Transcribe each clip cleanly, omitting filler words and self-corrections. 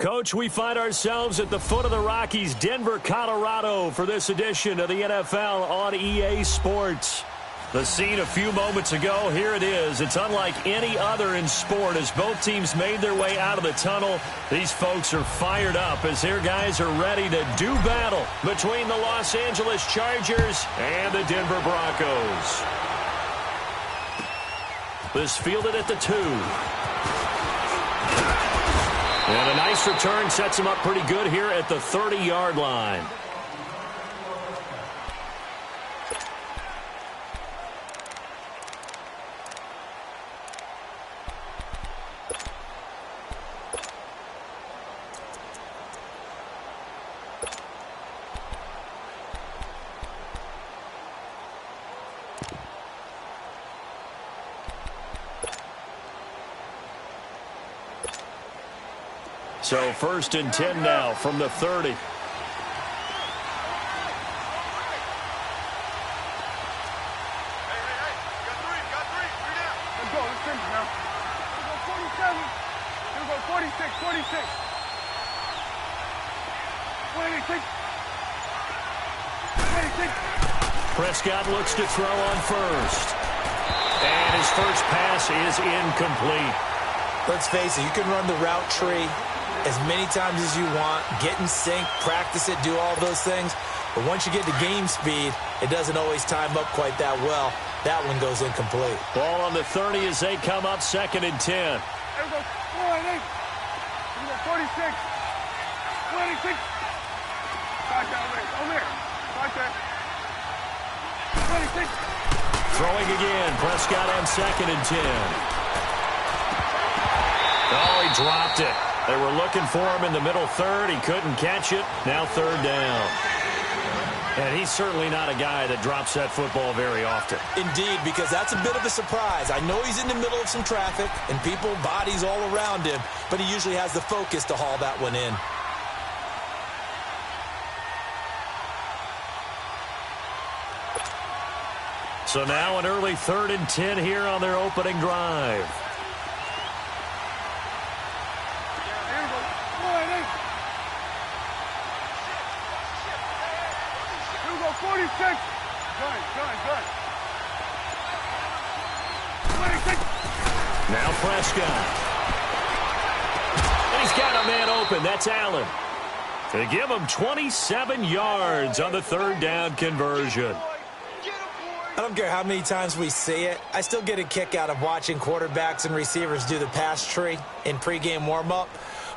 Coach, we find ourselves at the foot of the Rockies, Denver, Colorado, for this edition of the NFL on EA Sports. The scene a few moments ago, here it is. It's unlike any other in sport as both teams made their way out of the tunnel. These folks are fired up as their guys are ready to do battle between the Los Angeles Chargers and the Denver Broncos. This fielded at the 2. And a nice return sets him up pretty good here at the 30-yard line. So 1st and 10 now from the 30. Hey, got three down. Let's go, let's finish now. Here we go 47. Here we go 46. 26. Prescott looks to throw on first. And his first pass is incomplete. Let's face it, you can run the route tree as many times as you want, get in sync, practice it, do all those things. But once you get to game speed, it doesn't always time up quite that well. That one goes incomplete. Ball on the 30 as they come up 2nd and 10. Here we go 48. Here we go 46. 26. Back that way. Over there. Right there. 26. Throwing again. Prescott on 2nd and 10. Oh, he dropped it. They were looking for him in the middle third. He couldn't catch it. Now 3rd down. And he's certainly not a guy that drops that football very often. Indeed, because that's a bit of a surprise. I know he's in the middle of some traffic and people, bodies all around him, but he usually has the focus to haul that one in. So now an early 3rd and 10 here on their opening drive. 46. Good. 26. Now Prescott. And he's got a man open. That's Allen. To give him 27 yards on the 3rd down conversion. I don't care how many times we see it. I still get a kick out of watching quarterbacks and receivers do the pass tree in pregame warm-up.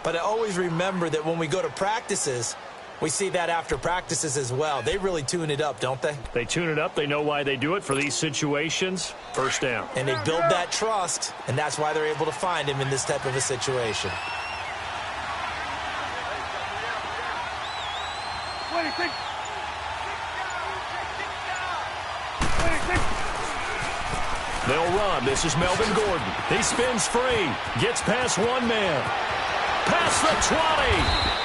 But I always remember that when we go to practices, we see that after practices as well. They really tune it up, don't they? They tune it up. They know why they do it for these situations. 1st down. And they build that trust, and that's why they're able to find him in this type of a situation. 26. They'll run. This is Melvin Gordon. He spins free. Gets past one man. Past the 20.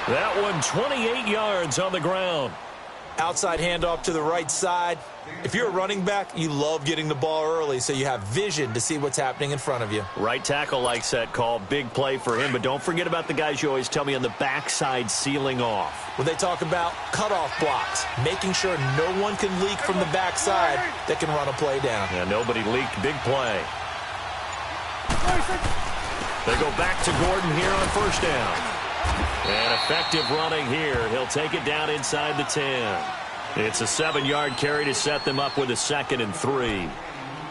That one 28 yards on the ground. Outside handoff to the right side. If you're a running back, you love getting the ball early so you have vision to see what's happening in front of you. Right tackle likes that call. Big play for him. But don't forget about the guys you always tell me on the backside sealing off. When they talk about cutoff blocks, making sure no one can leak from the backside that can run a play down. Yeah, nobody leaked. Big play. They go back to Gordon here on 1st down. And effective running here. He'll take it down inside the 10. It's a 7-yard carry to set them up with a 2nd and 3.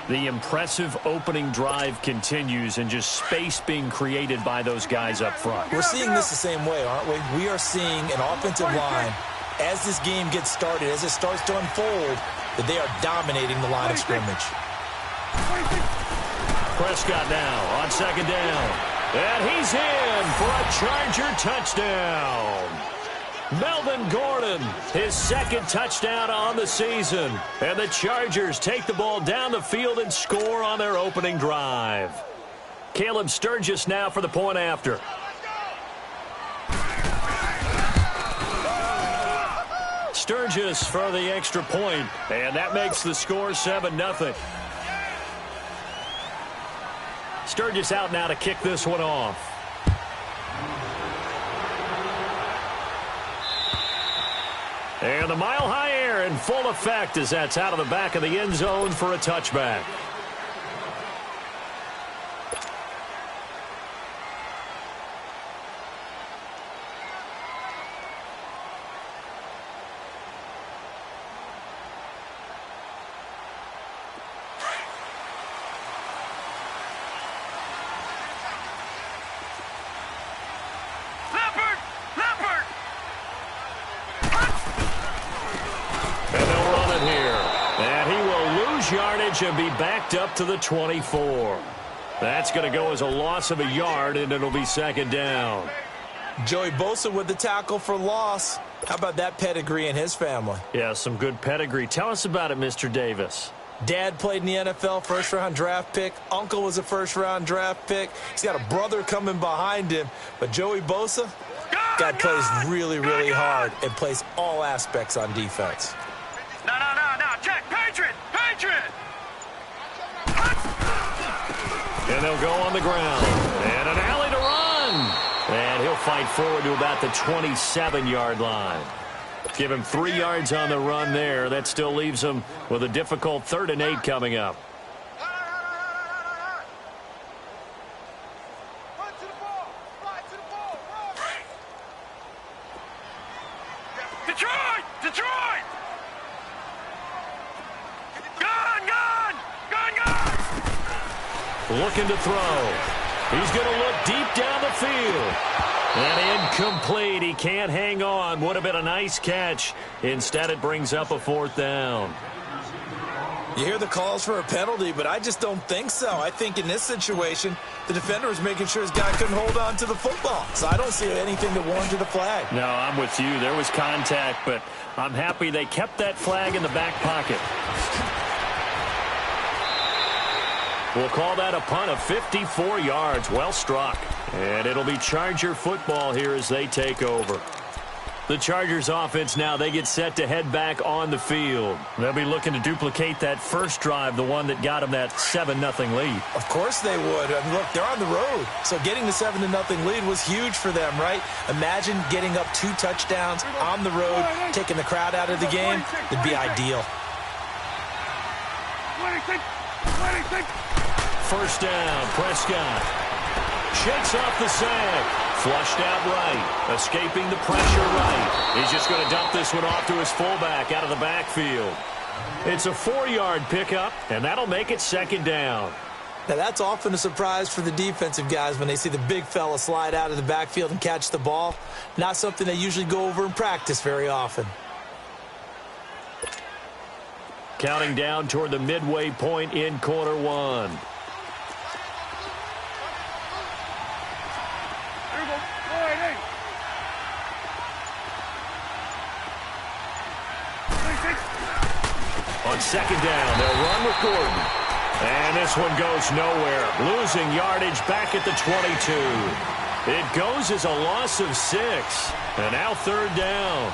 The impressive opening drive continues and just space being created by those guys up front. We're seeing this the same way, aren't we? We are seeing an offensive line, as this game gets started, as it starts to unfold, that they are dominating the line of scrimmage. Prescott now on 2nd down. And he's in for a Charger touchdown. Melvin Gordon, his 2nd touchdown on the season. And the Chargers take the ball down the field and score on their opening drive. Caleb Sturgis now for the point after. Sturgis for the extra point, and that makes the score 7-0. Sturgis out now to kick this one off. And the mile-high air in full effect as that's out of the back of the end zone for a touchback. And be backed up to the 24. That's going to go as a loss of a yard, and it'll be second down. Joey Bosa with the tackle for loss. How about that pedigree in his family? Yeah, some good pedigree. Tell us about it, Mr. Davis. Dad played in the NFL, first-round draft pick. Uncle was a first-round draft pick. He's got a brother coming behind him. But Joey Bosa, guy plays really, really hard and plays all aspects on defense. No. Check. Patriot. And they'll go on the ground. And an alley to run. And he'll fight forward to about the 27-yard line. Give him 3 yards on the run there. That still leaves him with a difficult 3rd and 8 coming up. Detroit! Looking to throw. He's going to look deep down the field. And incomplete. He can't hang on. Would have been a nice catch. Instead, it brings up a 4th down. You hear the calls for a penalty, but I just don't think so. I think in this situation, the defender was making sure his guy couldn't hold on to the football. So I don't see anything that warranted a flag. No, I'm with you. There was contact, but I'm happy they kept that flag in the back pocket. We'll call that a punt of 54 yards. Well struck. And it'll be Charger football here as they take over. The Chargers offense now, they get set to head back on the field. They'll be looking to duplicate that first drive, the one that got them that 7-0 lead. Of course they would. I mean, look, they're on the road. So getting the 7-0 lead was huge for them, right? Imagine getting up 2 touchdowns on the road, taking the crowd out of the game. It'd be ideal. 26. First down, Prescott. Shakes off the sack. Flushed out right. Escaping the pressure right. He's just going to dump this one off to his fullback out of the backfield. It's a 4-yard pickup, and that'll make it second down. Now, that's often a surprise for the defensive guys when they see the big fella slide out of the backfield and catch the ball. Not something they usually go over in practice very often. Counting down toward the midway point in quarter 1. On second down, they'll run with Gordon. And this one goes nowhere. Losing yardage back at the 22. It goes as a loss of 6. And now 3rd down.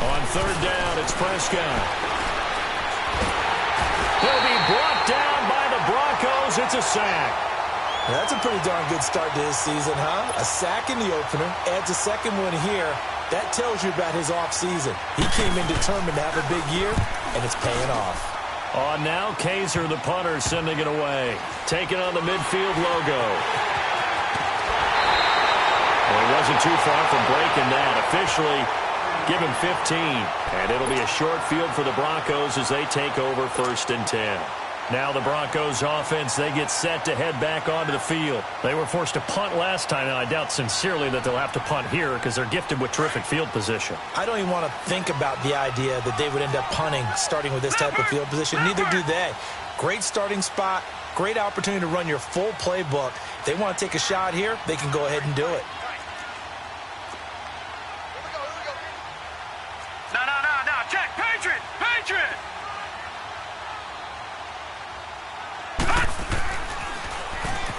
On 3rd down, it's Prescott. He'll be brought down by the Broncos. It's a sack. That's a pretty darn good start to his season, huh? A sack in the opener, adds a second one here. That tells you about his offseason. He came in determined to have a big year, and it's paying off. On now, Kaiser, the punter, sending it away. Taking on the midfield logo. Well, he wasn't too far from breaking that. Officially, give him 15. And it'll be a short field for the Broncos as they take over 1st and 10. Now the Broncos offense, they get set to head back onto the field. They were forced to punt last time, and I doubt sincerely that they'll have to punt here because they're gifted with terrific field position. I don't even want to think about the idea that they would end up punting starting with this type of field position. Neither do they. Great starting spot, great opportunity to run your full playbook. If they want to take a shot here, they can go ahead and do it. No, check, Patriot!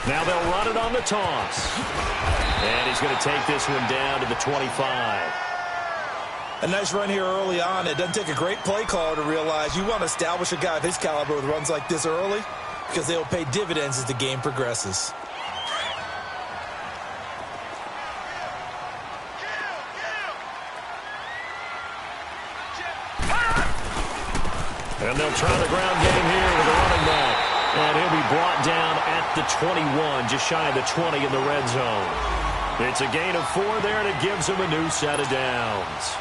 Now they'll run it on the toss. And he's going to take this one down to the 25. A nice run here early on. It doesn't take a great play caller to realize you want to establish a guy of his caliber with runs like this early because they'll pay dividends as the game progresses. And they'll try the ground game here with a running back. And he'll be brought down at the 21, just shy of the 20 in the red zone. It's a gain of 4 there, and it gives him a new set of downs.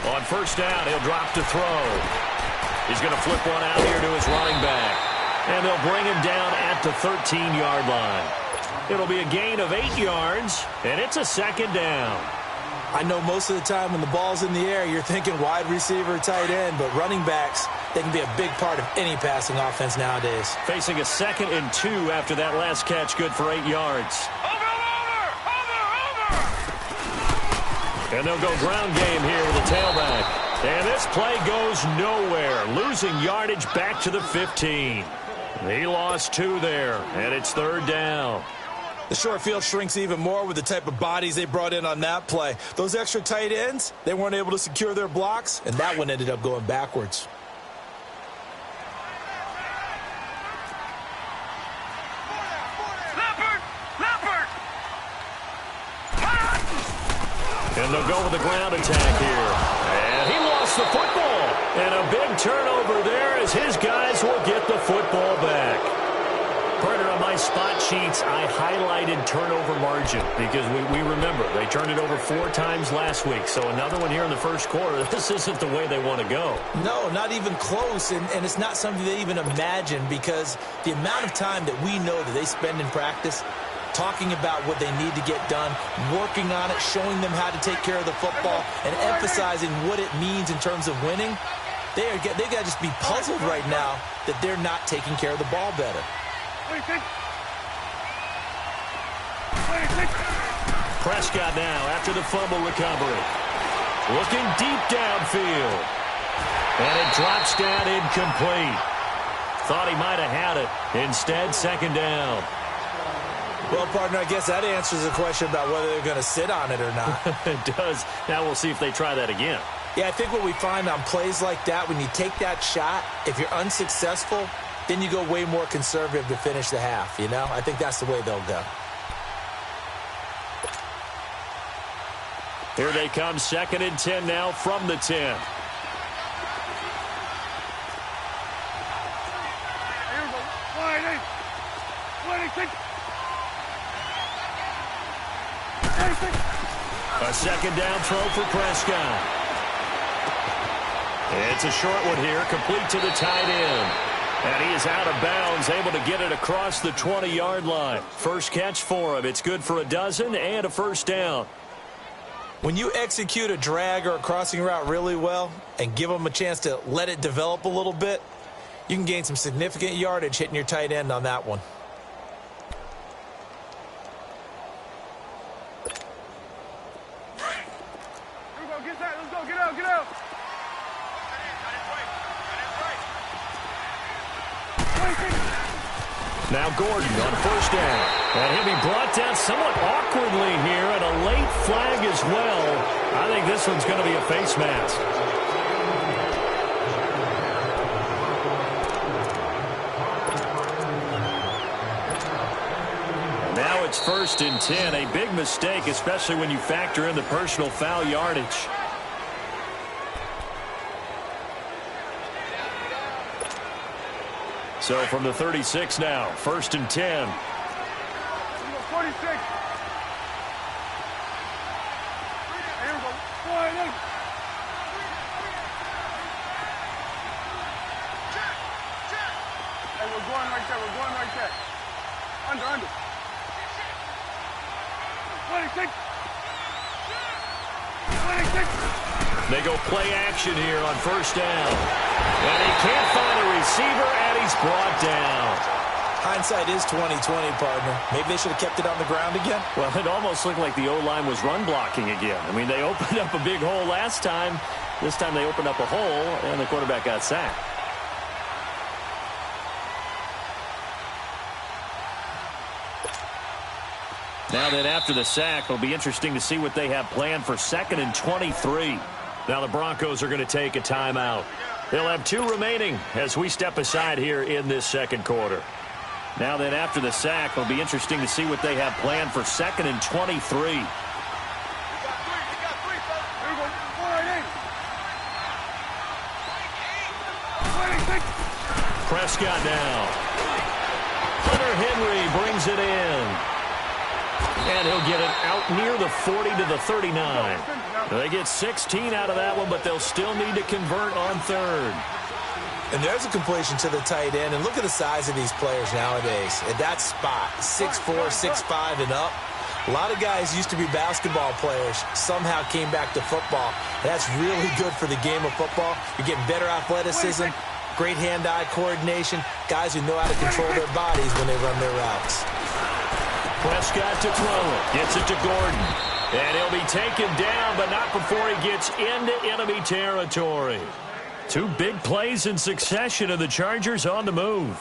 On first down, he'll drop to throw. He's going to flip one out here to his running back. And they'll bring him down at the 13-yard line. It'll be a gain of 8 yards, and it's a second down. I know most of the time when the ball's in the air, you're thinking wide receiver, tight end, but running backs, they can be a big part of any passing offense nowadays. Facing a 2nd and 2 after that last catch, good for 8 yards. And they'll go ground game here with a tailback. And this play goes nowhere. Losing yardage back to the 15. He lost 2 there, and it's 3rd down. The short field shrinks even more with the type of bodies they brought in on that play. Those extra tight ends, they weren't able to secure their blocks, and that one ended up going backwards. And they'll go with the ground attack here. And he lost the football. And a big turnover there as his guys will get the football back. Partner, on my spot sheets, I highlighted turnover margin because we remember they turned it over 4 times last week. So another one here in the first quarter. This isn't the way they want to go. No, not even close. And it's not something they even imagine because the amount of time that we know that they spend in practice talking about what they need to get done, working on it, showing them how to take care of the football, and emphasizing what it means in terms of winning. They got to just be puzzled right now that they're not taking care of the ball better. Prescott now after the fumble recovery. Looking deep downfield. And it drops down incomplete. Thought he might have had it. Instead, 2nd down. Well, partner, I guess that answers the question about whether they're going to sit on it or not. It does. Now we'll see if they try that again. Yeah, I think what we find on plays like that, when you take that shot, if you're unsuccessful, then you go way more conservative to finish the half, you know? I think that's the way they'll go. Here they come, 2nd and 10 now from the 10. Here we go. 26. A 2nd down throw for Prescott. It's a short one here, complete to the tight end. And he is out of bounds, able to get it across the 20-yard line. First catch for him. It's good for a dozen and a first down. When you execute a drag or a crossing route really well and give them a chance to let it develop a little bit, you can gain some significant yardage hitting your tight end on that one. Now Gordon on first down. And he'll be brought down somewhat awkwardly here, and a late flag as well. I think this one's going to be a face mask. Now it's 1st and 10. A big mistake, especially when you factor in the personal foul yardage. So from the 36 now, 1st and 10. 46. Here we go. 48. Hey, we're going right there. We're going right there. Under. 26. 26. They go play action here on first down. And he can't find a receiver, and he's brought down. Hindsight is 20/20, partner. Maybe they should have kept it on the ground again. Well, it almost looked like the O-line was run blocking again. I mean, they opened up a big hole last time. This time they opened up a hole, and the quarterback got sacked. Now then, after the sack, it'll be interesting to see what they have planned for 2nd and 23. Now the Broncos are going to take a timeout. They'll have 2 remaining as we step aside here in this second quarter. Now then, after the sack, it'll be interesting to see what they have planned for 2nd and 23. Here we go. 48. 26. Prescott now. Hunter Henry brings it in. And he'll get it out near the 40 to the 39. They get 16 out of that one, but they'll still need to convert on third. And there's a completion to the tight end. And look at the size of these players nowadays. At that spot, 6'4", 6'5", and up. A lot of guys used to be basketball players. Somehow came back to football. That's really good for the game of football. You're getting better athleticism, great hand-eye coordination, guys who know how to control their bodies when they run their routes. Prescott to throw it. Gets it to Gordon. And he'll be taken down, but not before he gets into enemy territory. 2 big plays in succession, and the Chargers on the move.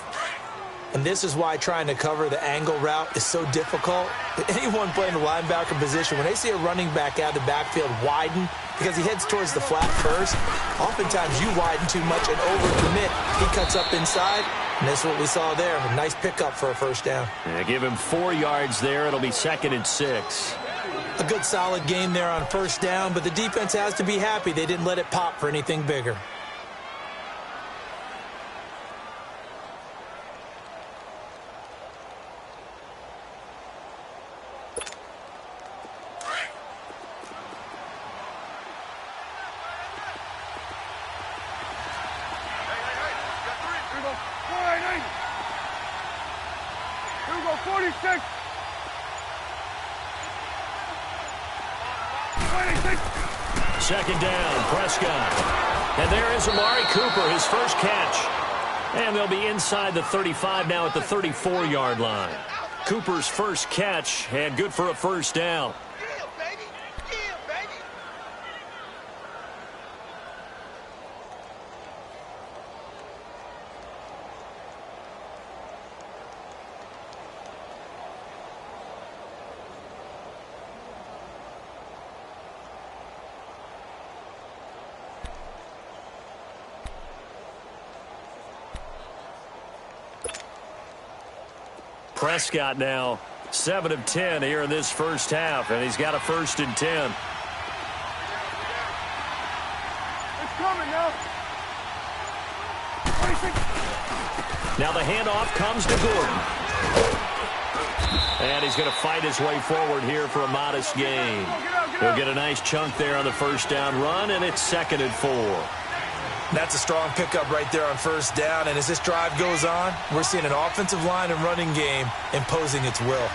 And this is why trying to cover the angle route is so difficult. Anyone playing the linebacker position, when they see a running back out of the backfield widen because he heads towards the flat first, oftentimes you widen too much and overcommit. He cuts up inside, and that's what we saw there. A nice pickup for a first down. Yeah, give him 4 yards there. It'll be 2nd and 6. A good solid game there on first down, but the defense has to be happy they didn't let it pop for anything bigger. Here we go. 46. 26. Second down, Prescott. And there is Amari Cooper, his first catch. And they'll be inside the 35 now at the 34-yard line. Cooper's first catch, and good for a first down. Prescott now 7 of 10 here in this first half, and he's got a 1st and 10. It's coming now. 26. Now the handoff comes to Gordon. And he's going to fight his way forward here for a modest gain. He'll get a nice chunk there on the first down run, and it's 2nd and 4. That's a strong pickup right there on first down, and as this drive goes on, we're seeing an offensive line and running game imposing its will.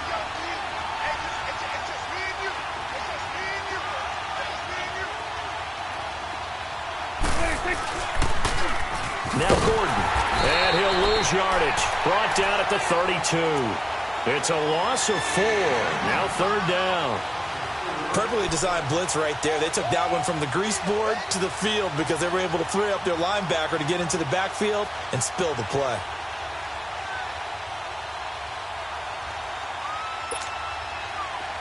Now Gordon, and he'll lose yardage. Brought down at the 32. It's a loss of 4. Now 3rd down. Perfectly designed blitz right there. They took that one from the grease board to the field because they were able to free up their linebacker to get into the backfield and spill the play.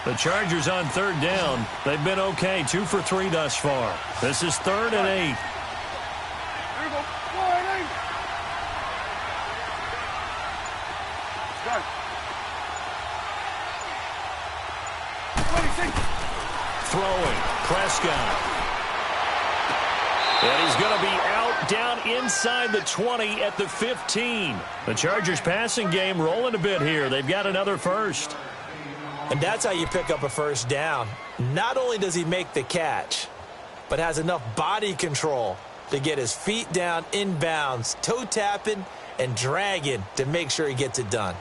The Chargers on 3rd down. They've been okay, 2 for 3 thus far. This is 3rd and 8. Here we go. 48. Done. 26. Throwing, Prescott. And he's going to be out down inside the 20 at the 15. The Chargers passing game rolling a bit here. They've got another first. And that's how you pick up a first down. Not only does he make the catch, but has enough body control to get his feet down inbounds, toe tapping and dragging to make sure he gets it done.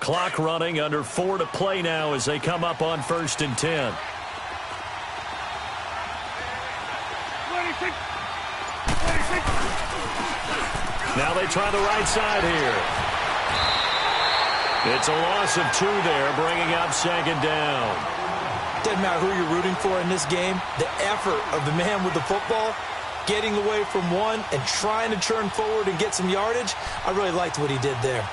Clock running, under 4 to play now as they come up on 1st and 10. 26. Now they try the right side here. It's a loss of 2 there, bringing up 2nd down. Doesn't matter who you're rooting for in this game. The effort of the man with the football, getting away from one and trying to turn forward and get some yardage, I really liked what he did there.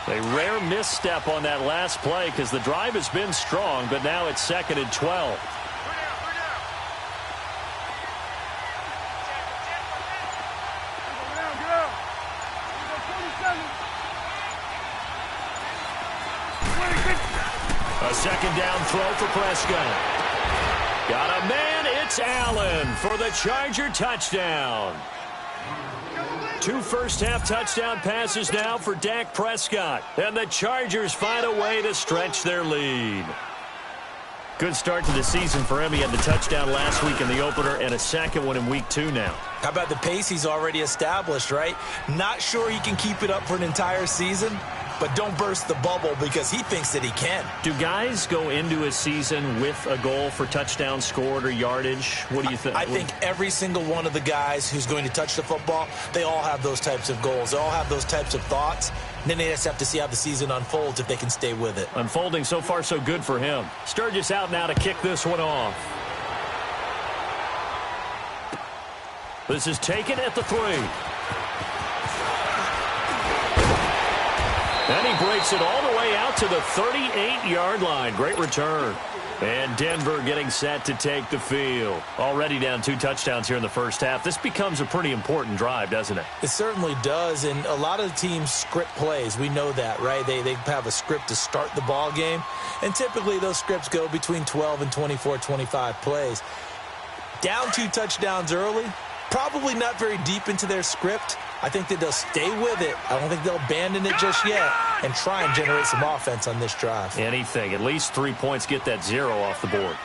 A rare misstep on that last play because the drive has been strong, but now it's 2nd and 12. A 2nd down throw for Prescott. Got a man, it's Allen for the Charger touchdown. 2 first-half touchdown passes now for Dak Prescott. And the Chargers find a way to stretch their lead. Good start to the season for him. He had the touchdown last week in the opener and a second one in week 2 now. How about the pace he's already established, right? Not sure he can keep it up for an entire season, but don't burst the bubble because he thinks that he can. Do guys go into a season with a goal for touchdown scored or yardage? What do you think? I think every single one of the guys who's going to touch the football, they all have those types of goals. They all have those types of thoughts. And then they just have to see how the season unfolds if they can stay with it. Unfolding so far so good for him. Sturgis out now to kick this one off. This is taken at the 3. And he breaks it all the way out to the 38-yard line. Great return. And Denver getting set to take the field. Already down 2 touchdowns here in the first half. This becomes a pretty important drive, doesn't it? It certainly does, and a lot of the teams script plays. We know that, right? They have a script to start the ball game, and typically those scripts go between 12 and 24, 25 plays. Down 2 touchdowns early, probably not very deep into their script. I think that they'll stay with it. I don't think they'll abandon it just yet and try and generate some offense on this drive. Anything. At least 3 points, get that 0 off the board.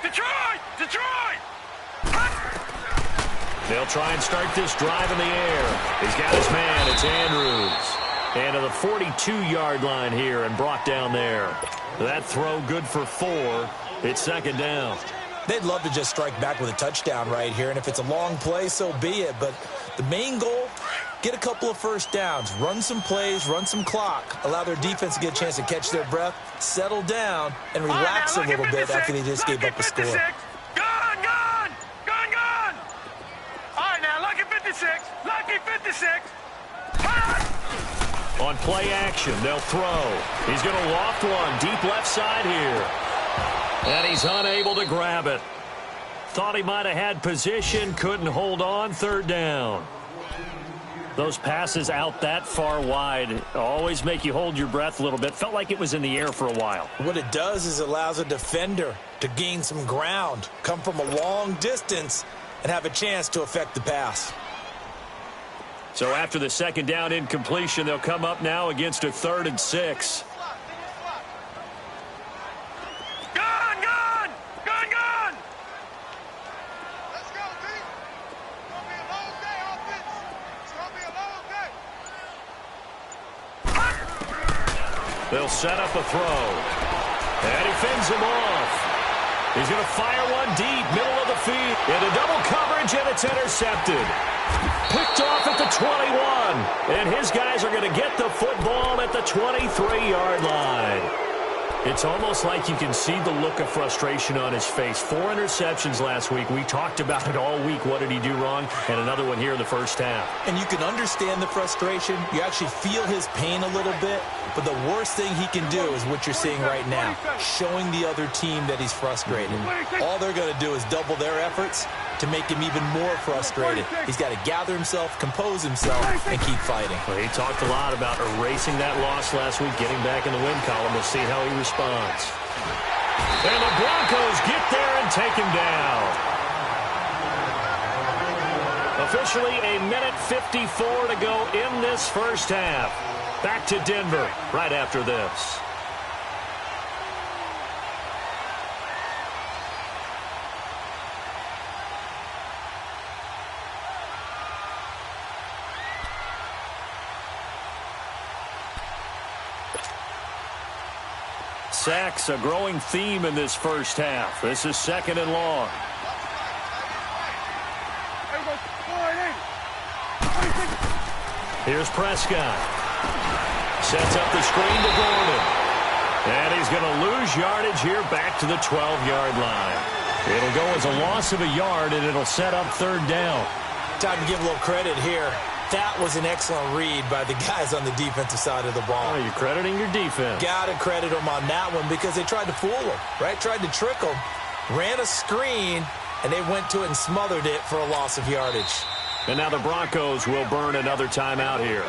Detroit! Detroit! They'll try and start this drive in the air. He's got his man. It's Andrews. And to the 42-yard line here and brought down there. That throw good for 4. It's 2nd down. They'd love to just strike back with a touchdown right here, and if it's a long play, so be it. But the main goal, get a couple of first downs, run some plays, run some clock, allow their defense to get a chance to catch their breath, settle down, and relax a little bit after they just gave up a score. Gone! All right, now, lucky 56. Lucky 56. On play action, they'll throw. He's going to loft one deep left side here. And he's unable to grab it. Thought he might have had position, couldn't hold on, 3rd down. Those passes out that far wide always make you hold your breath a little bit. Felt like it was in the air for a while. What it does is it allows a defender to gain some ground, come from a long distance, and have a chance to affect the pass. So after the 2nd down incompletion, they'll come up now against a 3rd and 6. They'll set up a throw. And he fends him off. He's going to fire one deep, middle of the field. Into double coverage, and it's intercepted. Picked off at the 21. And his guys are going to get the football at the 23-yard line. It's almost like you can see the look of frustration on his face. 4 interceptions last week. We talked about it all week. What did he do wrong? And another one here in the first half. And you can understand the frustration. You actually feel his pain a little bit. But the worst thing he can do is what you're seeing right now, showing the other team that he's frustrated. All they're going to do is double their efforts, to make him even more frustrated. He's got to gather himself, compose himself, and keep fighting. Well, he talked a lot about erasing that loss last week, getting back in the win column. We'll see how he responds. And the Broncos get there and take him down. Officially a minute 54 to go in this first half. Back to Denver right after this. Sacks, a growing theme in this first half. This is second and long. Here's Prescott. Sets up the screen to Gordon. And he's going to lose yardage here back to the 12-yard line. It'll go as a loss of a yard, and it'll set up third down. Time to give a little credit here. That was an excellent read by the guys on the defensive side of the ball. Oh, you're crediting your defense. Got to credit them on that one because they tried to fool them, right? Tried to trick them. Ran a screen, and they went to it and smothered it for a loss of yardage. And now the Broncos will burn another timeout here,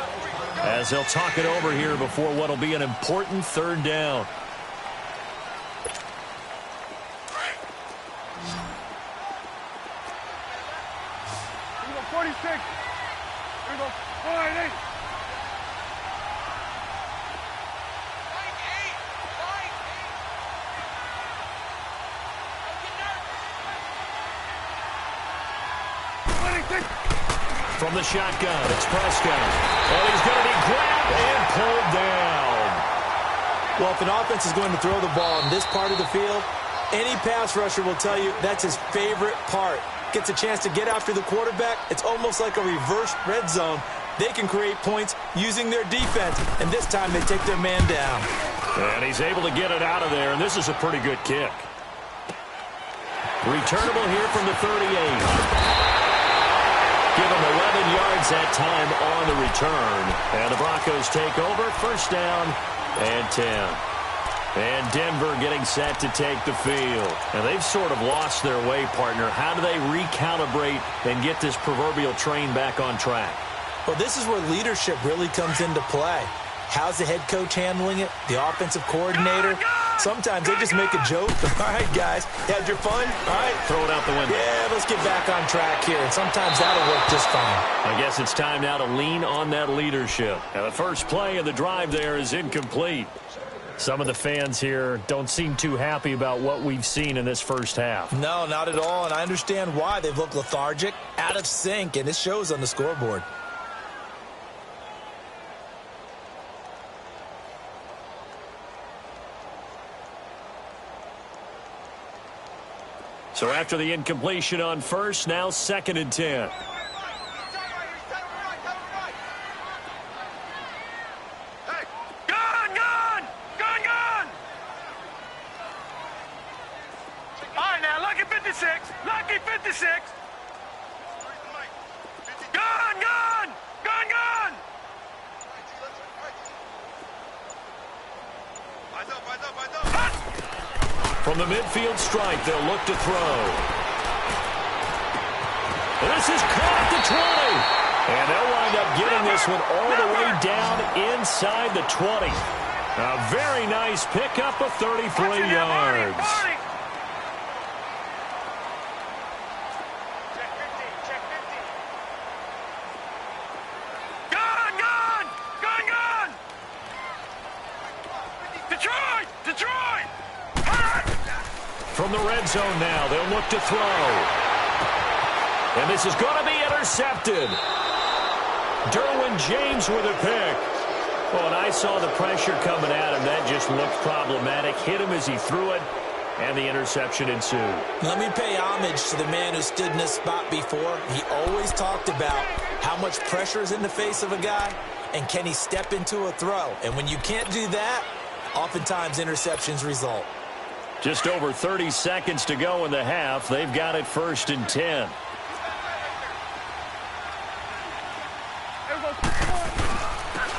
as they'll talk it over here before what will be an important third down. Here we go, 46. Here we go, 48. From the shotgun, it's Prescott. And he's going to be grabbed and pulled down. Well, if an offense is going to throw the ball in this part of the field, any pass rusher will tell you that's his favorite part. Gets a chance to get after the quarterback. It's almost like a reverse red zone. They can create points using their defense, and this time they take their man down. And he's able to get it out of there, and this is a pretty good kick. Returnable here from the 38. Give him 11 yards that time on the return. And the Broncos take over, first down and 10. And Denver getting set to take the field. And they've sort of lost their way, partner. How do they recalibrate and get this proverbial train back on track? Well, this is where leadership really comes into play. How's the head coach handling it? The offensive coordinator? Sometimes they just make a joke. All right, guys, had your fun? All right. Throw it out the window. Yeah, let's get back on track here. And sometimes that'll work just fine. I guess it's time now to lean on that leadership. Now, the first play of the drive there is incomplete. Some of the fans here don't seem too happy about what we've seen in this first half. No, not at all, and I understand why. They've looked lethargic, out of sync, and it shows on the scoreboard. So after the incompletion on first, now second and 10. Lucky 56. Gone. From the midfield stripe, they'll look to throw. This is caught at the 20. And they'll wind up getting this one all the way down inside the 20. A very nice pickup of 33 yards. Detroit! From the red zone now, they'll look to throw. And this is going to be intercepted. Derwin James with a pick. Well, and I saw the pressure coming at him. That just looked problematic. Hit him as he threw it, and the interception ensued. Let me pay homage to the man who stood in this spot before. He always talked about how much pressure is in the face of a guy, and can he step into a throw. And when you can't do that, oftentimes interceptions result. Just over 30 seconds to go in the half. They've got it first and 10.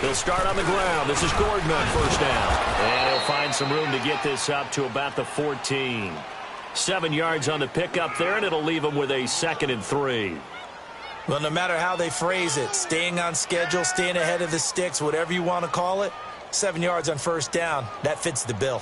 He'll start on the ground. This is Gordon on first down. And he'll find some room to get this up to about the 14. 7 yards on the pickup there, and it'll leave them with a 2nd and 3. Well, no matter how they phrase it, staying on schedule, staying ahead of the sticks, whatever you want to call it, 7 yards on first down, that fits the bill.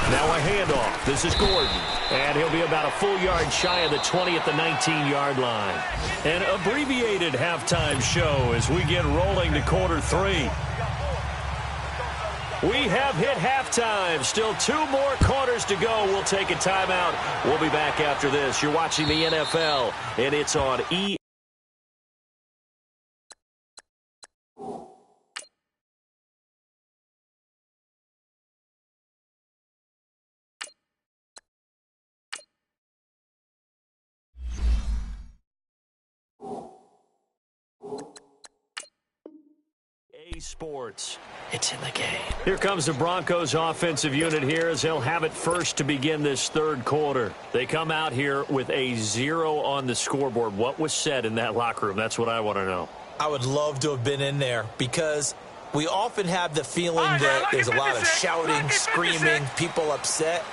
Now a handoff. This is Gordon. And he'll be about a full yard shy of the 20 at the 19-yard line. An abbreviated halftime show as we get rolling to quarter 3. We have hit halftime. Still 2 more quarters to go. We'll take a timeout. We'll be back after this. You're watching the NFL, and it's on EA. Sports. It's in the game. Here comes the Broncos offensive unit here as they'll have it first to begin this 3rd quarter. They come out here with a 0 on the scoreboard. What was said in that locker room? That's what I want to know. I would love to have been in there because we often have the feeling that there's a lot of shouting, screaming, people upset.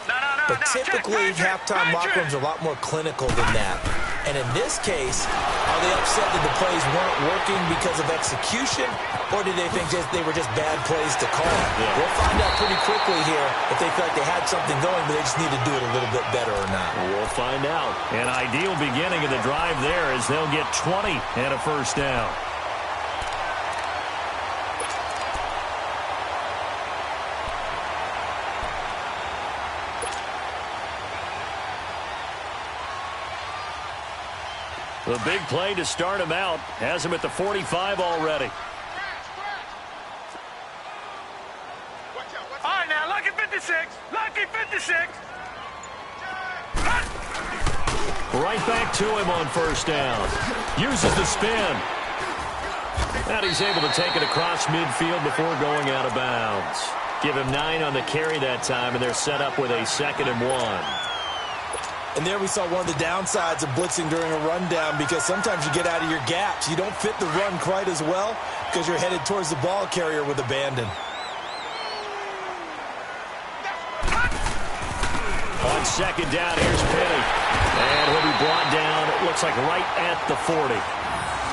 But typically, halftime locker rooms are a lot more clinical than that. And in this case, are they upset that the plays weren't working because of execution, or did they think they were just bad plays to call? Yeah. We'll find out pretty quickly here if they feel like they had something going, but they just need to do it a little bit better or not. We'll find out. An ideal beginning of the drive there as they'll get 20 and a first down. The big play to start him out has him at the 45 already. All right, now, lucky 56. Lucky 56. Right back to him on first down. Uses the spin. And he's able to take it across midfield before going out of bounds. Give him 9 on the carry that time, and they're set up with a 2nd and 1. And there we saw one of the downsides of blitzing during a rundown because sometimes you get out of your gaps. You don't fit the run quite as well because you're headed towards the ball carrier with abandon. On 2nd down, here's Penny. And he'll be brought down, it looks like right at the 40.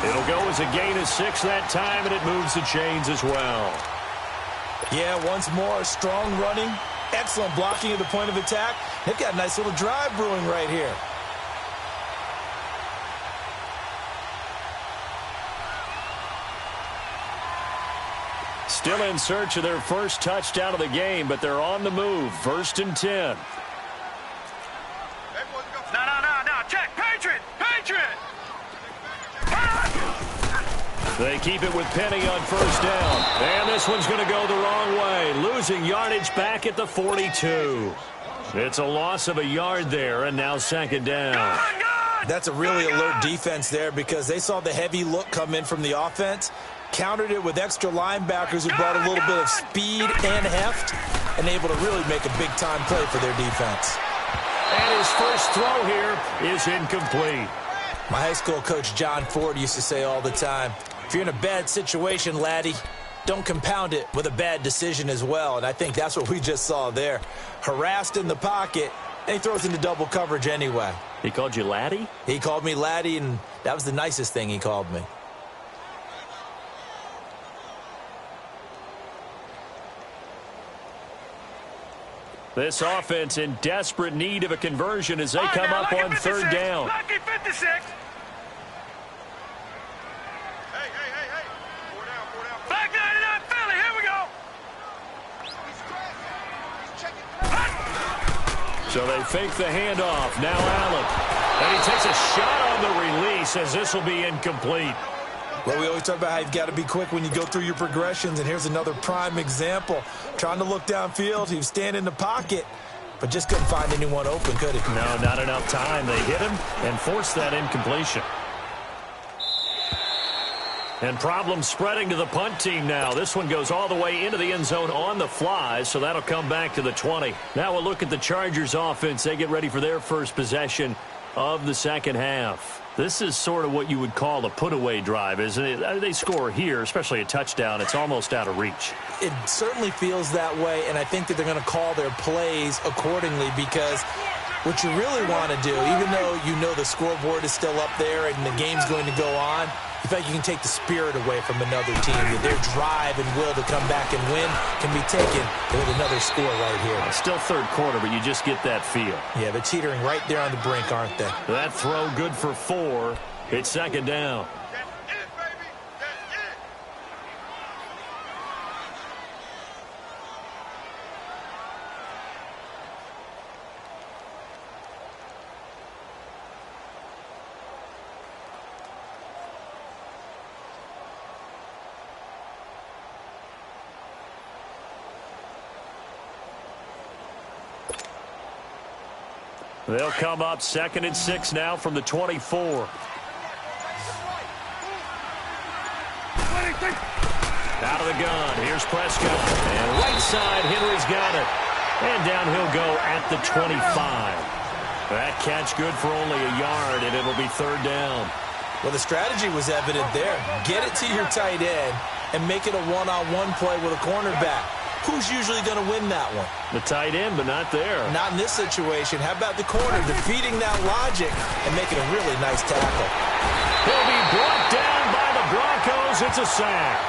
It'll go as a gain of 6 that time, and it moves the chains as well. Yeah, once more, strong running. Excellent blocking at the point of attack. They've got a nice little drive brewing right here. Still in search of their first touchdown of the game, but they're on the move. 1st and 10. No. Check. Patriot. They keep it with Penny on first down. And this one's going to go the wrong way. Losing yardage back at the 42. It's a loss of a yard there, and now 2nd down. That's a really alert defense there because they saw the heavy look come in from the offense, countered it with extra linebackers who brought a little bit of speed and heft, and able to really make a big-time play for their defense. And his first throw here is incomplete. My high school coach, John Ford, used to say all the time, if you're in a bad situation, laddie, don't compound it with a bad decision as well. And I think that's what we just saw there. Harassed in the pocket, and he throws into double coverage anyway. He called you laddie? He called me laddie, and that was the nicest thing he called me. This offense in desperate need of a conversion as they come up on 3rd down. Lucky 56. Hey. 4 down. Black 99 Philly, here we go. So they fake the handoff. Now Allen. And he takes a shot on the release as this will be incomplete. Well, we always talk about how you've got to be quick when you go through your progressions, and here's another prime example. Trying to look downfield, he was standing in the pocket, but just couldn't find anyone open, could he? No, not enough time. They hit him and forced that incompletion. And problems spreading to the punt team now. This one goes all the way into the end zone on the fly, so that'll come back to the 20. Now we'll look at the Chargers offense. They get ready for their first possession of the second half. This is sort of what you would call a put-away drive, isn't it? They score here, especially a touchdown. It's almost out of reach. It certainly feels that way, and I think that they're going to call their plays accordingly, because what you really want to do, even though you know the scoreboard is still up there and the game's going to go on, you feel like you can take the spirit away from another team. Their drive and will to come back and win can be taken with another score right here. Still third quarter, but you just get that feel. Yeah, they're teetering right there on the brink, aren't they? That throw good for 4. It's second down. They'll come up 2nd and 6 now from the 24. Out of the gun. Here's Prescott. And right side, Henry's got it. And down he'll go at the 25. That catch good for only a yard, and it'll be third down. Well, the strategy was evident there. Get it to your tight end and make it a one-on-one play with a cornerback. Who's usually going to win that one? The tight end, but not there. Not in this situation. How about the corner defeating that logic and making a really nice tackle? He'll be brought down by the Broncos. It's a sack.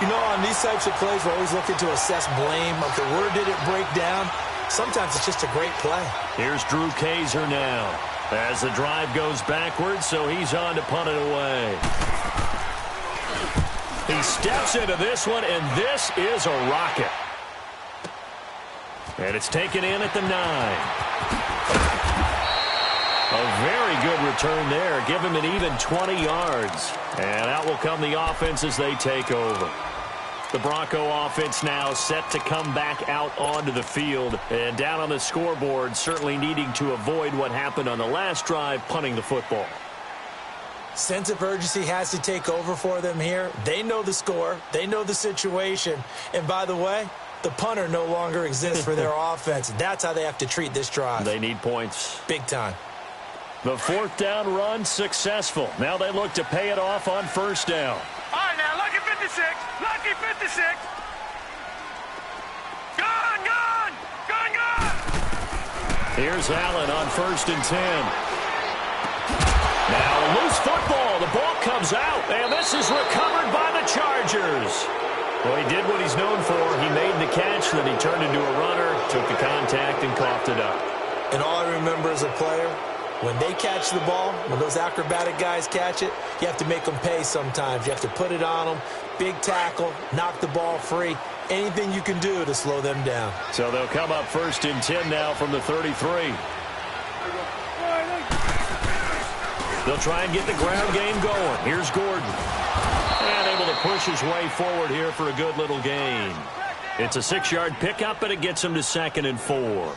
You know, on these types of plays, we're always looking to assess blame. Okay, where did it break down? Sometimes it's just a great play. Here's Drew Kaiser now as the drive goes backwards, so he's on to punt it away. He steps into this one, and this is a rocket. And it's taken in at the 9. A very good return there. Give him an even 20 yards. And out will come the offense as they take over. The Bronco offense now set to come back out onto the field. And down on the scoreboard, certainly needing to avoid what happened on the last drive, punting the football. Sense of urgency has to take over for them here. They know the score. They know the situation. And by the way, the punter no longer exists for their offense. That's how they have to treat this drive. They need points. Big time. The 4th down run successful. Now they look to pay it off on 1st down. All right, now, lucky 56. Lucky 56. Gone, gone. Gone, gone. Here's Allen on 1st and 10. Now, loose football. The ball comes out, and this is recovered by the Chargers. Well, he did what he's known for. He made the catch, then he turned into a runner, took the contact, and coughed it up. And all I remember as a player, when they catch the ball, when those acrobatic guys catch it, you have to make them pay sometimes. You have to put it on them, big tackle, knock the ball free, anything you can do to slow them down. So they'll come up 1st and 10 now from the 33. They'll try and get the ground game going. Here's Gordon. And able to push his way forward here for a good little gain. It's a 6-yard pickup, and it gets him to 2nd and 4.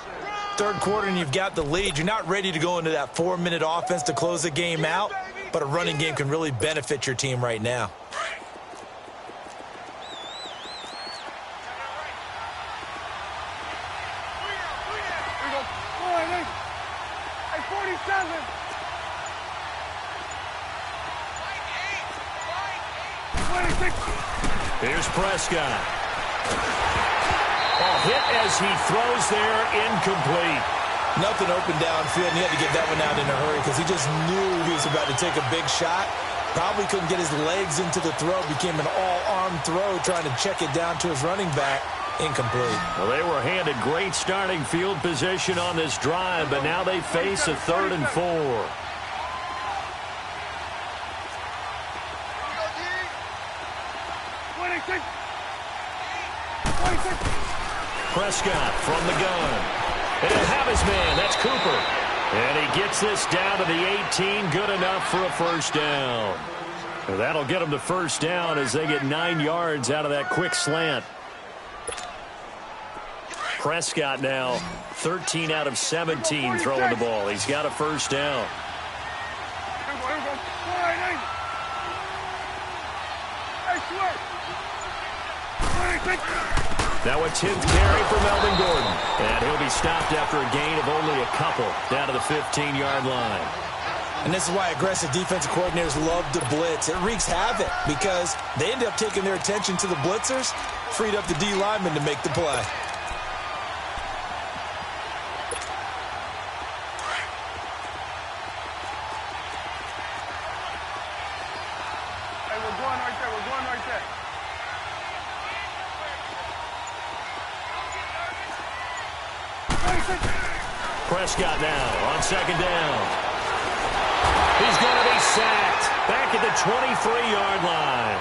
Third quarter, and you've got the lead. You're not ready to go into that 4-minute offense to close the game out, but a running game can really benefit your team right now. Here's Prescott. Oh, hit as he throws there, incomplete. Nothing open downfield, and he had to get that one out in a hurry because he just knew he was about to take a big shot. Probably couldn't get his legs into the throw. Became an all-arm throw trying to check it down to his running back. Incomplete. Well, they were handed great starting field position on this drive, but now they face a 3rd and 4. Prescott from the gun. And he'll have his man. That's Cooper. And he gets this down to the 18. Good enough for a 1st down. And that'll get them to 1st down as they get 9 yards out of that quick slant. Prescott now 13 out of 17 throwing the ball. He's got a 1st down. Now a 10th carry for Melvin Gordon. And he'll be stopped after a gain of only a couple down to the 15-yard line. And this is why aggressive defensive coordinators love to blitz. It wreaks havoc because they end up taking their attention to the blitzers, freed up the D lineman to make the play. Hey, we're going right there. We're going right there. Prescott now on second down. He's going to be sacked back at the 23-yard line.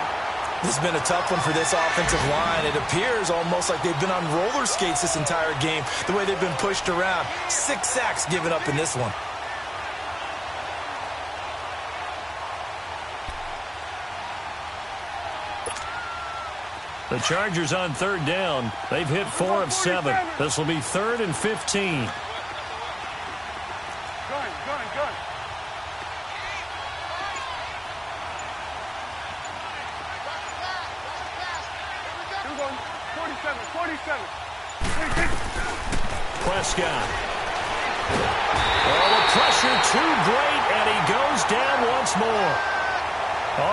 This has been a tough one for this offensive line. It appears almost like they've been on roller skates this entire game, the way they've been pushed around. 6 sacks given up in this one. The Chargers on third down. They've hit 4 of 7. This will be 3rd and 15. Gun. You're going 47. Prescott. Oh, the pressure too great, and he goes down once more.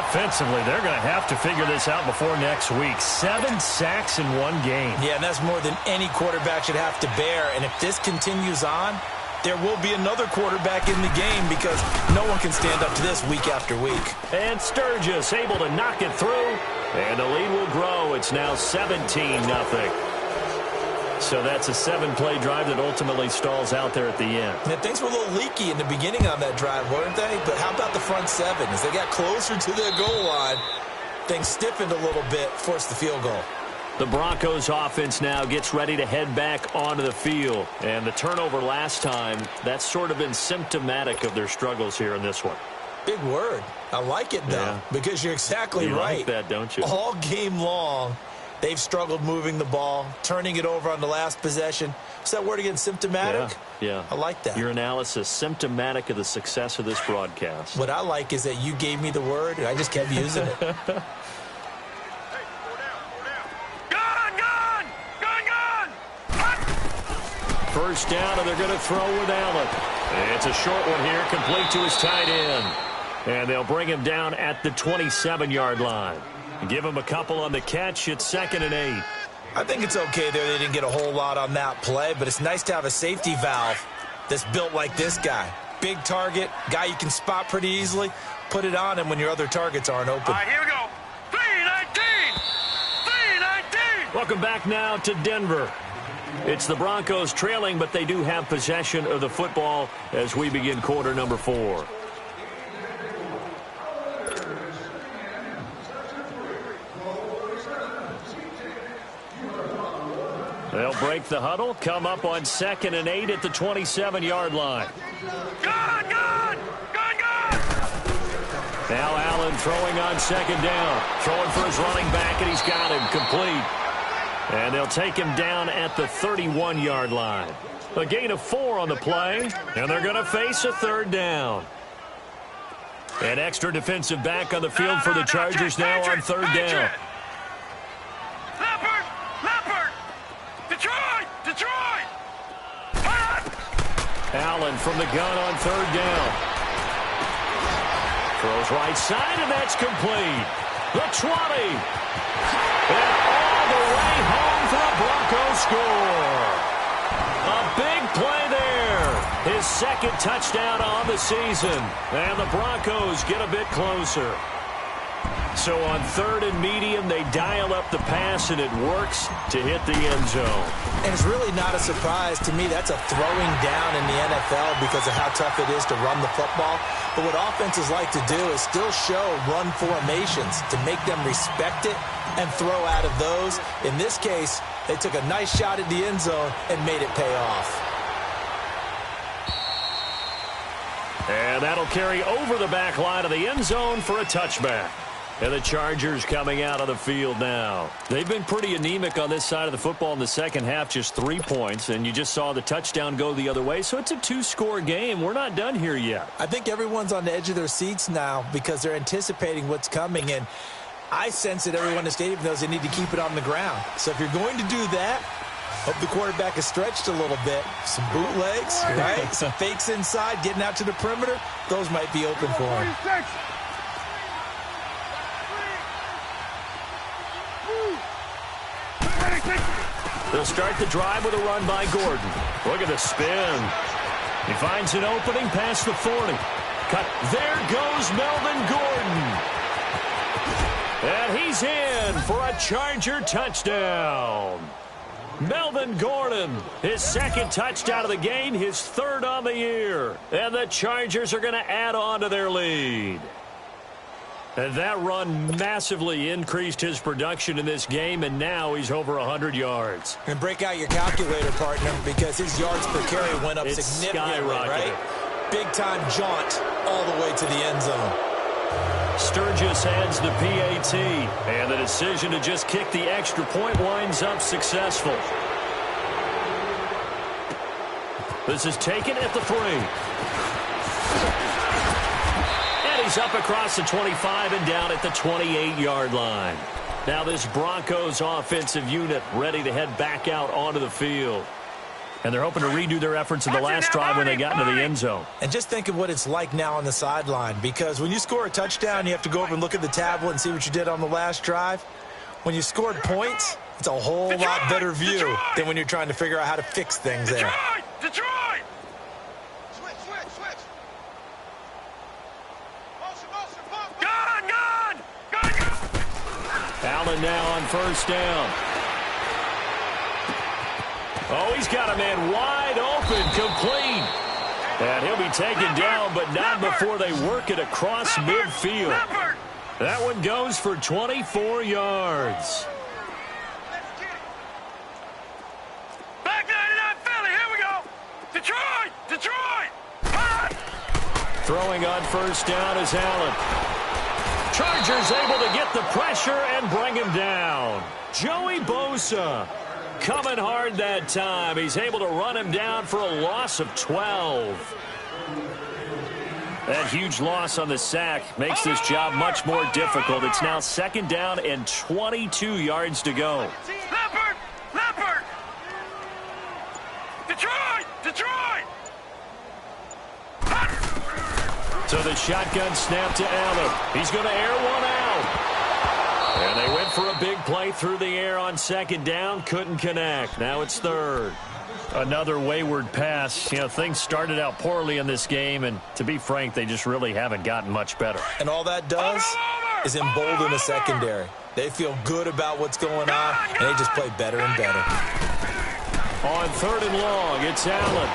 Offensively, they're going to have to figure this out before next week. 7 sacks in one game. Yeah, and that's more than any quarterback should have to bear. And if this continues on, there will be another quarterback in the game because no one can stand up to this week after week. And Sturgis able to knock it through, and the lead will grow. It's now 17-0. So that's a 7-play drive that ultimately stalls out there at the end. And things were a little leaky in the beginning on that drive, weren't they? But how about the front 7? As they got closer to their goal line, things stiffened a little bit, forced the field goal. The Broncos offense now gets ready to head back onto the field. And the turnover last time, that's sort of been symptomatic of their struggles here in this one. Big word. I like it, though, because you're exactly right. You like that, don't you? All game long, they've struggled moving the ball, turning it over on the last possession. Is that word again, symptomatic? Yeah. I like that. Your analysis, symptomatic of the success of this broadcast. What I like is that you gave me the word, and I just kept using it. First down, and they're going to throw with Allen. It's a short one here, complete to his tight end. And they'll bring him down at the 27-yard line. Give him a couple on the catch. It's 2nd and 8. I think it's okay there. They didn't get a whole lot on that play, but it's nice to have a safety valve that's built like this guy. Big target, guy you can spot pretty easily. Put it on him when your other targets aren't open. All right, here we go. 3-19. Welcome back now to Denver. It's the Broncos trailing, but they do have possession of the football as we begin quarter number 4. They'll break the huddle, come up on 2nd and 8 at the 27-yard line. Gun! Now Allen throwing on 2nd down. Throwing for his running back, and he's got him complete. And they'll take him down at the 31-yard line. A gain of 4 on the play, and they're going to face a 3rd down. An extra defensive back on the field for the Chargers now on 3rd down. Leopard! Detroit! Allen from the gun on 3rd down. Throws right side, and that's complete. The 20. And all the way home for the Broncos score. A big play there. His 2nd touchdown on the season. And the Broncos get a bit closer. So on 3rd and medium, they dial up the pass, and it works to hit the end zone. And it's really not a surprise to me. That's a throwing down in the NFL because of how tough it is to run the football. But what offenses like to do is still show run formations to make them respect it and throw out of those. In this case, they took a nice shot at the end zone and made it pay off. And that'll carry over the back line of the end zone for a touchback. And the Chargers coming out of the field now. They've been pretty anemic on this side of the football in the second half, just 3 points, and you just saw the touchdown go the other way, so it's a 2-score game. We're not done here yet. I think everyone's on the edge of their seats now because they're anticipating what's coming, and I sense that everyone in the stadium knows they need to keep it on the ground. So if you're going to do that, hope the quarterback is stretched a little bit. Some bootlegs, right? Some fakes inside, getting out to the perimeter. Those might be open for him. They'll start the drive with a run by Gordon. Look at the spin. He finds an opening past the 40. Cut. There goes Melvin Gordon. And he's in for a Charger touchdown. Melvin Gordon, his second touchdown of the game, his third on the year. And the Chargers are going to add on to their lead. And that run massively increased his production in this game, and now he's over 100 yards. And break out your calculator, partner, because his yards per carry went up significantly, right? Big-time jaunt all the way to the end zone. Sturgis hands the PAT, and the decision to just kick the extra point winds up successful. This is taken at the 3. And he's up across the 25 and down at the 28-yard line. Now this Broncos offensive unit ready to head back out onto the field. And they're hoping to redo their efforts in the last drive when they got into the end zone. And just think of what it's like now on the sideline, because when you score a touchdown, you have to go over and look at the tablet and see what you did on the last drive. When you scored points, it's a whole lot better view than when you're trying to figure out how to fix things there. Detroit! Switch! Gone! Allen now on first down. Oh, he's got a man wide open, complete. And he'll be taken down, but not before they work it across midfield. That one goes for 24 yards. Back 99 Philly, here we go. Detroit! Throwing on first down is Allen. Chargers able to get the pressure and bring him down. Joey Bosa coming hard that time. He's able to run him down for a loss of 12. That huge loss on the sack makes this job much more difficult. It's now second down and 22 yards to go. Leopard! Detroit! So the shotgun snap to Allen. He's going to air one out. And they went for a big play through the air on second down. Couldn't connect. Now it's third. Another wayward pass. You know, things started out poorly in this game, and to be frank, they just really haven't gotten much better. And all that does is embolden the secondary. They feel good about what's going on, and they just play better and better. On third and long, it's Allen.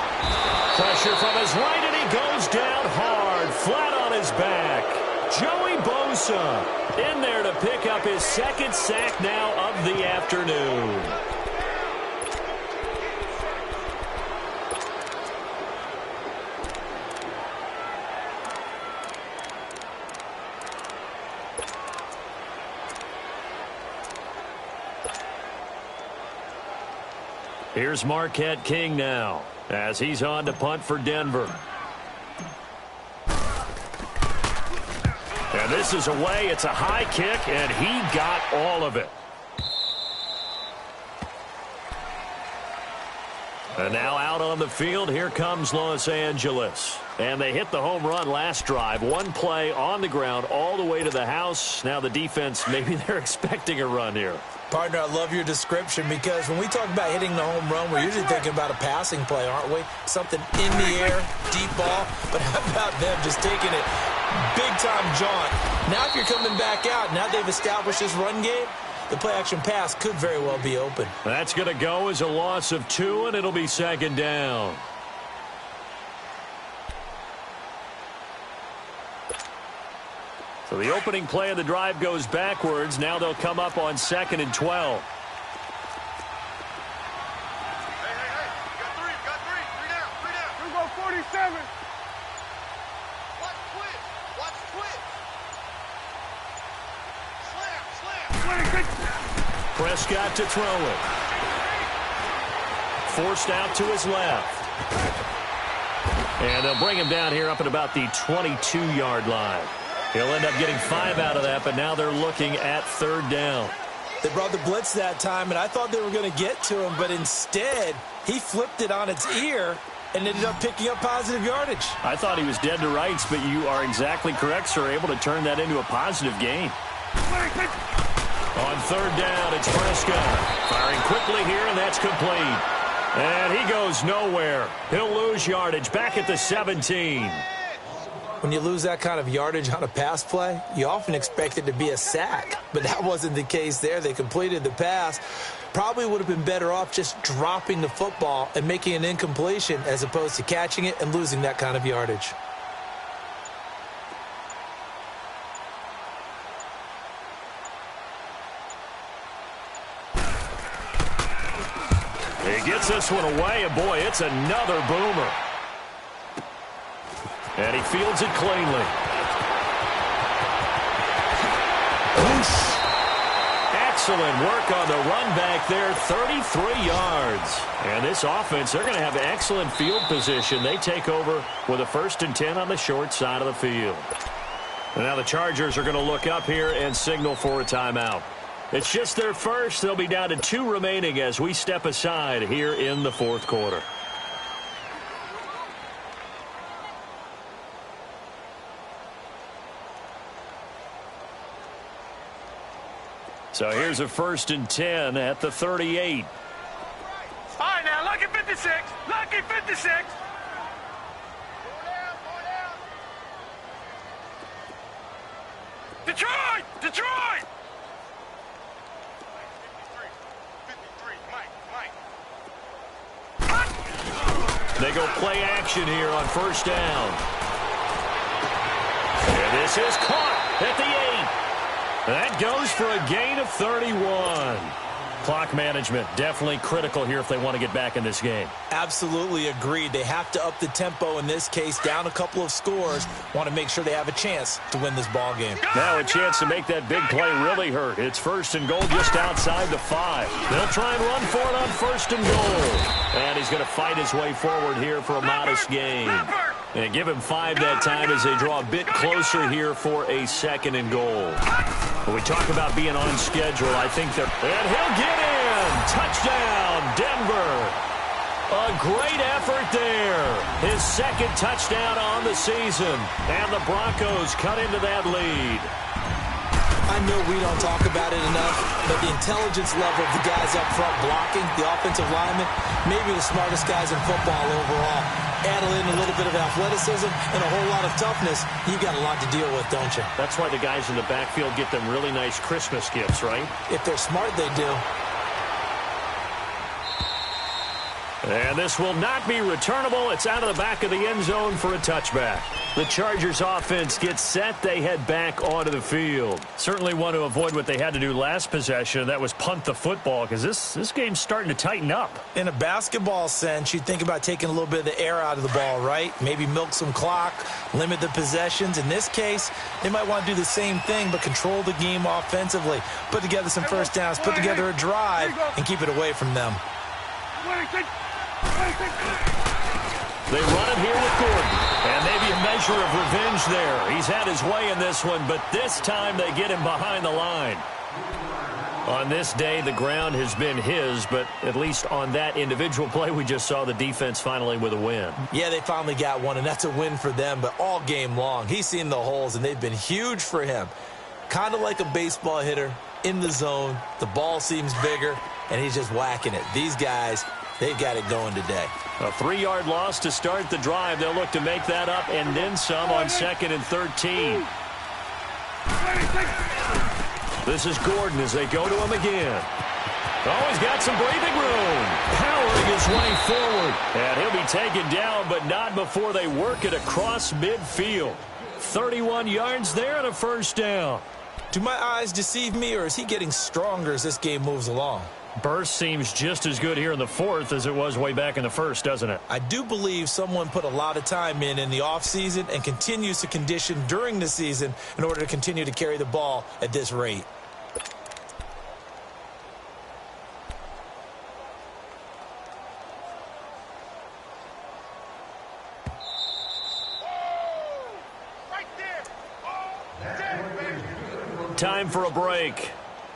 Pressure from his right, and he goes down hard, flat on his back. Joey Bosa in there to pick up his second sack now of the afternoon. Here's Marquette King now as he's on to punt for Denver. And this is away. It's a high kick, and he got all of it. And now out on the field, here comes Los Angeles. And they hit the home run last drive. One play on the ground all the way to the house. Now the defense, maybe they're expecting a run here. Partner, I love your description, because when we talk about hitting the home run, we're usually thinking about a passing play, aren't we? Something in the air, deep ball. But how about them just taking it big-time jaunt? Now if you're coming back out, now they've established this run game, the play-action pass could very well be open. That's going to go as a loss of 2, and it'll be second down. So the opening play of the drive goes backwards. Now they'll come up on 2nd and 12. Hey. Got three down. We'll go 47. Watch twitch. Slam. Prescott to throw it. Forced out to his left. And they'll bring him down here up at about the 22-yard line. He'll end up getting 5 out of that, but now they're looking at 3rd down. They brought the blitz that time, and I thought they were going to get to him, but instead he flipped it on its ear and ended up picking up positive yardage. I thought he was dead to rights, but you are exactly correct, sir. Able to turn that into a positive gain. On 3rd down, it's Prescott. Firing quickly here, and that's complete. And he goes nowhere. He'll lose yardage back at the 17. When you lose that kind of yardage on a pass play, you often expect it to be a sack. But that wasn't the case there. They completed the pass. Probably would have been better off just dropping the football and making an incompletion as opposed to catching it and losing that kind of yardage. He gets this one away, and boy, it's another boomer. And he fields it cleanly. Excellent work on the run back there, 33 yards. And this offense, they're going to have excellent field position. They take over with a 1st and 10 on the short side of the field. And now the Chargers are going to look up here and signal for a timeout. It's just their first. They'll be down to 2 remaining as we step aside here in the 4th quarter. So here's a 1st and 10 at the 38. All right, now, lucky 56. Lucky 56. Detroit! Detroit! 53, Mike. They go play action here on 1st down. And this is caught at the 8. That goes for a gain of 31. Clock management definitely critical here if they want to get back in this game. Absolutely agreed. They have to up the tempo in this case, down a couple of scores. Want to make sure they have a chance to win this ball game. Now a chance to make that big play really hurt. It's 1st and goal just outside the 5. They'll try and run for it on 1st and goal. And he's going to fight his way forward here for a modest gain. And give him 5 that time as they draw a bit closer here for a 2nd and goal. When we talk about being on schedule, I think they're... And he'll get in! Touchdown, Denver! A great effort there. His 2nd touchdown on the season. And the Broncos cut into that lead. I know we don't talk about it enough, but the intelligence level of the guys up front blocking, the offensive linemen, maybe the smartest guys in football overall. Add in a little bit of athleticism and a whole lot of toughness, you got a lot to deal with, don't you? That's why the guys in the backfield get them really nice Christmas gifts, right? If they're smart, they do. And this will not be returnable. It's out of the back of the end zone for a touchback. The Chargers offense gets set. They head back onto the field. Certainly want to avoid what they had to do last possession. That was punt the football because this game's starting to tighten up. In a basketball sense, you think about taking a little bit of the air out of the ball, right? Maybe milk some clock, limit the possessions. In this case, they might want to do the same thing but control the game offensively. Put together some 1st downs, put together a drive, and keep it away from them. They run it here with Gordon, and maybe a measure of revenge there. He's had his way in this one, but this time they get him behind the line. On this day, the ground has been his, but at least on that individual play, we just saw the defense finally with a win. Yeah, they finally got one, and that's a win for them, but all game long, he's seen the holes, and they've been huge for him. Kind of like a baseball hitter in the zone. The ball seems bigger, and he's just whacking it. These guys... they've got it going today. A 3-yard loss to start the drive. They'll look to make that up and then some on 2nd and 13. This is Gordon as they go to him again. Oh, he's got some breathing room. Powering his way forward. And he'll be taken down, but not before they work it across midfield. 31 yards there and a 1st down. Do my eyes deceive me, or is he getting stronger as this game moves along? Burst seems just as good here in the 4th as it was way back in the 1st, doesn't it? I do believe someone put a lot of time in the offseason and continues to condition during the season in order to continue to carry the ball at this rate. time for a break.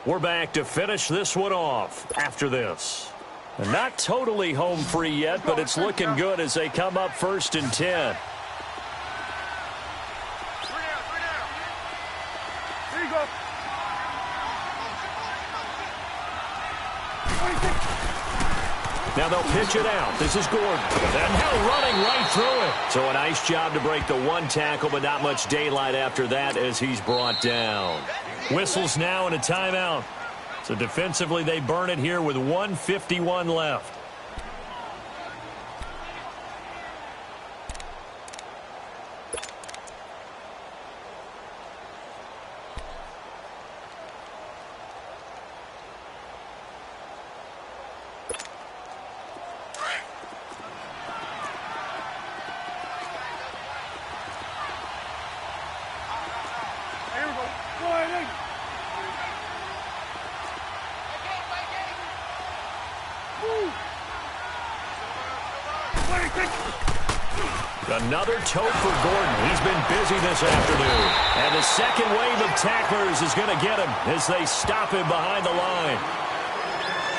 We're back to finish this one off after this. And not totally home free yet, but it's looking good as they come up 1st and 10. Here you go. Now they'll pitch it out. This is Gordon. And now running right through it. So a nice job to break the one tackle, but not much daylight after that as he's brought down. Whistles now and a timeout. So defensively they burn it here with 1:51 left. Another tote for Gordon. He's been busy this afternoon. And the second wave of tacklers is going to get him as they stop him behind the line.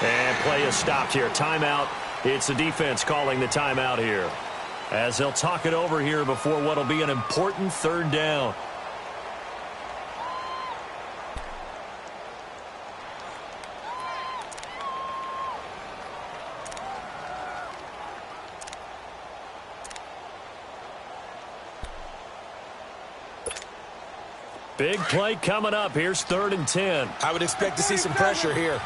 And play is stopped here. Timeout. It's the defense calling the timeout here, as they'll talk it over here before what will be an important 3rd down. Big play coming up. Here's 3rd and 10. I would expect to see some pressure here.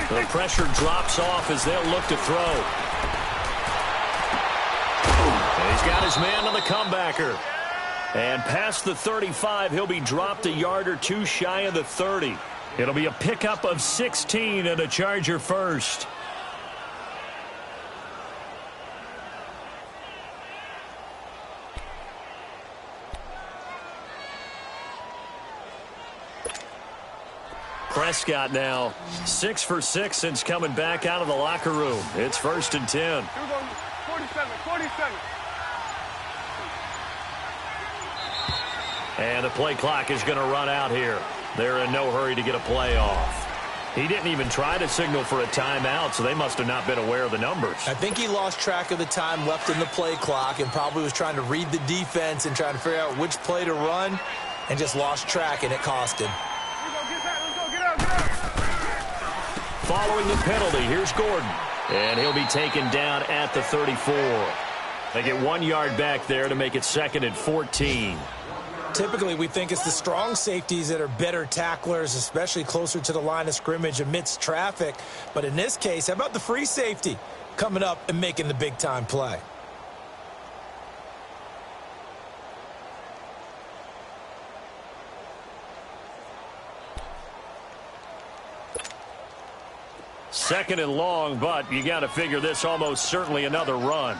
The pressure drops off as they'll look to throw. And he's got his man on the comebacker. And past the 35, he'll be dropped a yard or two shy of the 30. It'll be a pickup of 16 and a Charger first. Prescott now 6 for 6 since coming back out of the locker room. It's 1st and 10. Here we go. 47. And the play clock is going to run out here. They're in no hurry to get a play off. He didn't even try to signal for a timeout, so they must have not been aware of the numbers. I think he lost track of the time left in the play clock and probably was trying to read the defense and trying to figure out which play to run and just lost track, and it cost him. Following the penalty, here's Gordon. And he'll be taken down at the 34. They get 1 yard back there to make it 2nd and 14. Typically, we think it's the strong safeties that are better tacklers, especially closer to the line of scrimmage amidst traffic. But in this case, how about the free safety coming up and making the big-time play? Second and long, but you got to figure this almost certainly another run.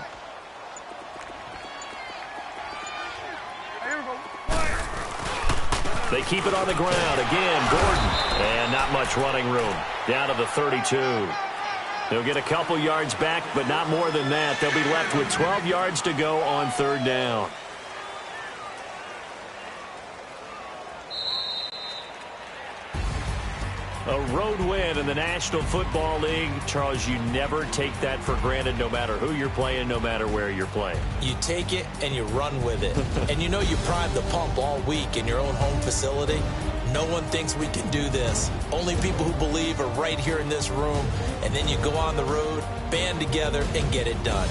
They keep it on the ground. Again, Gordon. And not much running room. Down to the 32. They'll get a couple yards back, but not more than that. They'll be left with 12 yards to go on 3rd down. A road win in the National Football League. Charles, you never take that for granted no matter who you're playing, no matter where you're playing. You take it and you run with it. And you know you prime the pump all week in your own home facility. No one thinks we can do this. Only people who believe are right here in this room. And then you go on the road, band together, and get it done.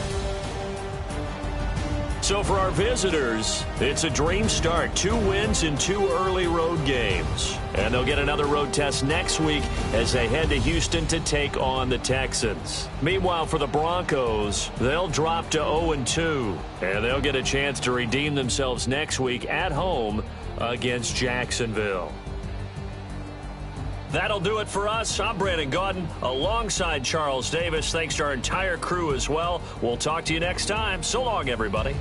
So for our visitors, it's a dream start. 2 wins in 2 early road games. And they'll get another road test next week as they head to Houston to take on the Texans. Meanwhile, for the Broncos, they'll drop to 0-2. And they'll get a chance to redeem themselves next week at home against Jacksonville. That'll do it for us. I'm Brandon Gaudin alongside Charles Davis. Thanks to our entire crew as well. We'll talk to you next time. So long, everybody.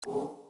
Go.